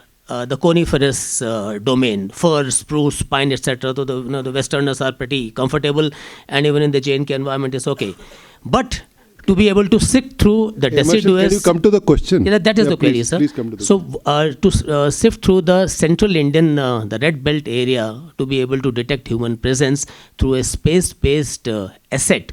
coniferous domain, fir, spruce, pine, etc. So the Westerners are pretty comfortable, and even in the J&K environment is okay. But to be able to sift through the deciduous... Can you come to the question? Yeah, that is the query, please, sir. Please come to the to sift through the central Indian, the red belt area, to be able to detect human presence through a space-based asset,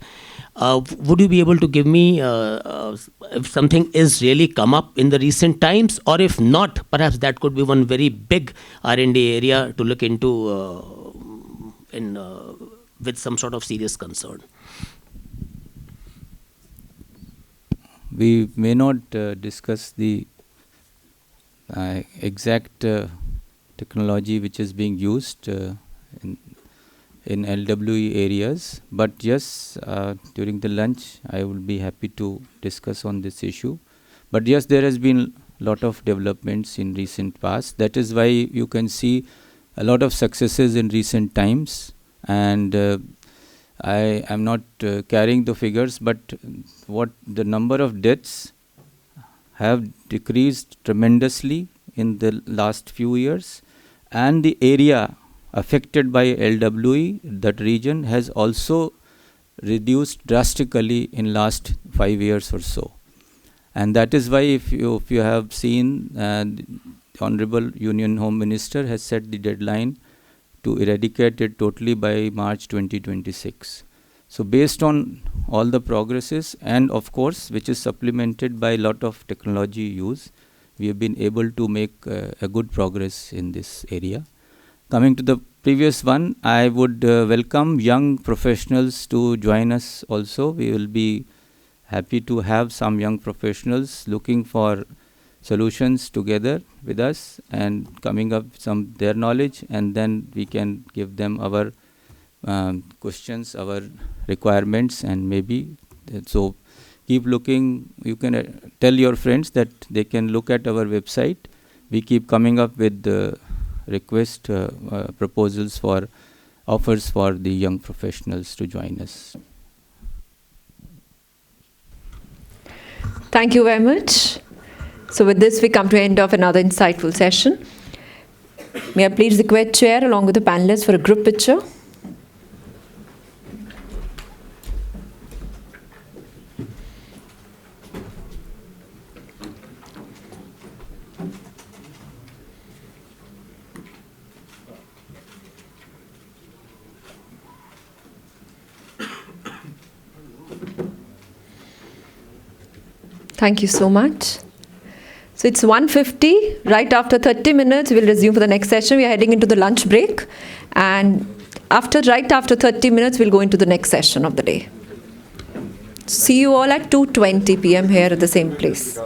would you be able to give me if something is really come up in the recent times, or if not, perhaps that could be one very big R&D area to look into with some sort of serious concern? We may not discuss the exact technology which is being used in LWE areas, but yes, during the lunch I will be happy to discuss on this issue. But yes, there has been a lot of developments in recent past. That is why you can see a lot of successes in recent times, and I am not carrying the figures, but what the number of deaths have decreased tremendously in the last few years, and the area affected by LWE, that region, has also reduced drastically in last 5 years or so. And that is why if you have seen, the Honorable Union Home Minister has set the deadline to eradicate it totally by March 2026. So based on all the progresses, and of course which is supplemented by a lot of technology use, we have been able to make a good progress in this area. Coming to the previous one, I would welcome young professionals to join us also. We will be happy to have some young professionals looking for solutions together with us and coming up some their knowledge, and then we can give them our questions, our requirements, and maybe so keep looking. You can tell your friends that they can look at our website. We keep coming up with the request proposals for offers for the young professionals to join us. Thank you very much. So with this, we come to the end of another insightful session. May I please request Chair along with the panelists for a group picture. Thank you so much. So it's 1:50. Right after 30 minutes, we'll resume for the next session. We are heading into the lunch break. And right after 30 minutes, we'll go into the next session of the day. See you all at 2:20 p.m. here at the same place.